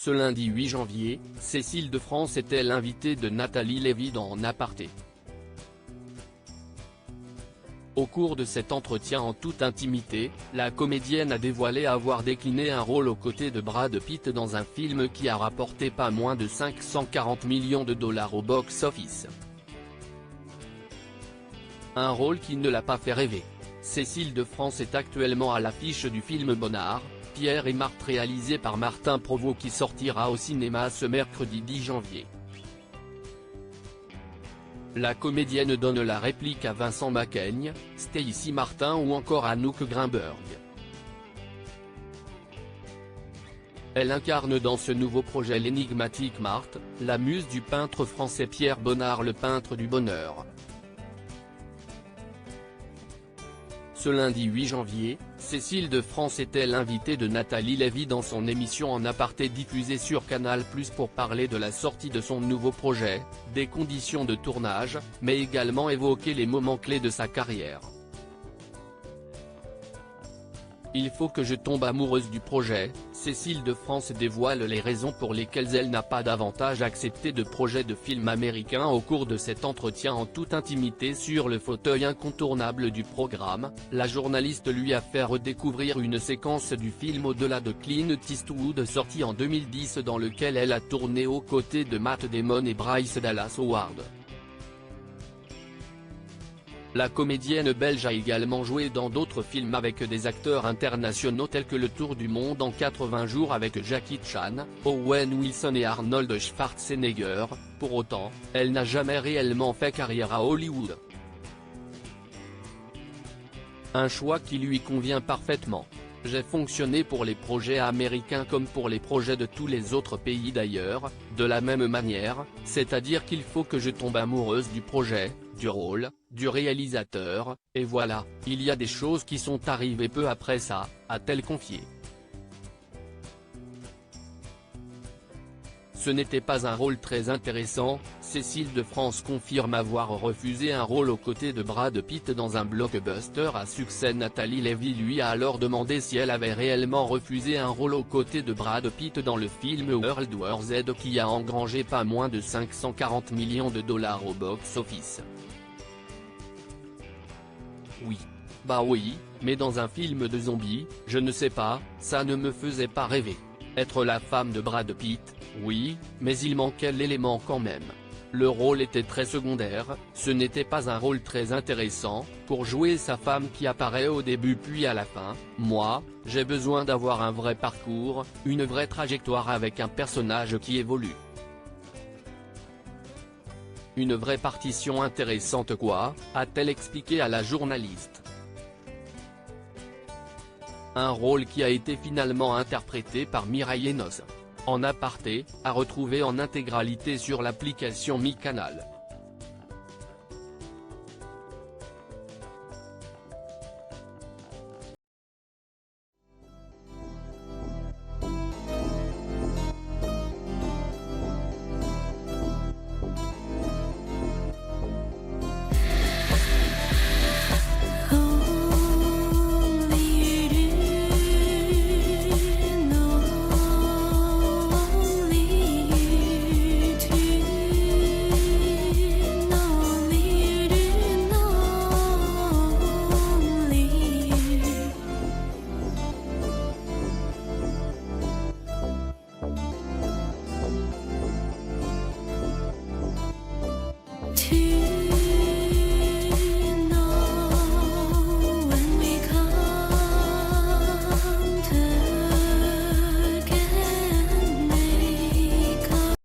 Ce lundi 8 janvier, Cécile de France était l'invitée de Nathalie Lévy dans En Aparté. Au cours de cet entretien en toute intimité, la comédienne a dévoilé avoir décliné un rôle aux côtés de Brad Pitt dans un film qui a rapporté pas moins de 540 millions de dollars au box-office. Un rôle qui ne l'a pas fait rêver. Cécile de France est actuellement à l'affiche du film Bonnard, Pierre et Marthe réalisé par Martin Provost qui sortira au cinéma ce mercredi 10 janvier. La comédienne donne la réplique à Vincent Macaigne, Stacey Martin ou encore Anouk Grimberg. Elle incarne dans ce nouveau projet l'énigmatique Marthe, la muse du peintre français Pierre Bonnard, le peintre du bonheur. Ce lundi 8 janvier, Cécile de France était l'invitée de Nathalie Lévy dans son émission En Aparté diffusée sur Canal+ pour parler de la sortie de son nouveau projet, des conditions de tournage, mais également évoquer les moments clés de sa carrière. Il faut que je tombe amoureuse du projet, Cécile de France dévoile les raisons pour lesquelles elle n'a pas davantage accepté de projet de film américain au cours de cet entretien en toute intimité sur le fauteuil incontournable du programme. La journaliste lui a fait redécouvrir une séquence du film Au-delà de Clint Eastwood sorti en 2010 dans lequel elle a tourné aux côtés de Matt Damon et Bryce Dallas Howard. La comédienne belge a également joué dans d'autres films avec des acteurs internationaux tels que Le Tour du monde en 80 jours avec Jackie Chan, Owen Wilson et Arnold Schwarzenegger. Pour autant, elle n'a jamais réellement fait carrière à Hollywood. Un choix qui lui convient parfaitement. J'ai fonctionné pour les projets américains comme pour les projets de tous les autres pays d'ailleurs, de la même manière, c'est-à-dire qu'il faut que je tombe amoureuse du projet, du rôle, du réalisateur, et voilà, il y a des choses qui sont arrivées peu après ça, a-t-elle confié. Ce n'était pas un rôle très intéressant, Cécile de France confirme avoir refusé un rôle aux côtés de Brad Pitt dans un blockbuster à succès. Nathalie Lévy lui a alors demandé si elle avait réellement refusé un rôle aux côtés de Brad Pitt dans le film World War Z qui a engrangé pas moins de 540 millions de dollars au box-office. Oui. Bah oui, mais dans un film de zombies, je ne sais pas, ça ne me faisait pas rêver. Être la femme de Brad Pitt, oui, mais il manquait l'élément quand même. Le rôle était très secondaire, ce n'était pas un rôle très intéressant, pour jouer sa femme qui apparaît au début puis à la fin. Moi, j'ai besoin d'avoir un vrai parcours, une vraie trajectoire avec un personnage qui évolue. Une vraie partition intéressante quoi, a-t-elle expliqué à la journaliste. Un rôle qui a été finalement interprété par Mireille Enos. En Aparté, à retrouver en intégralité sur l'application Mi Canal.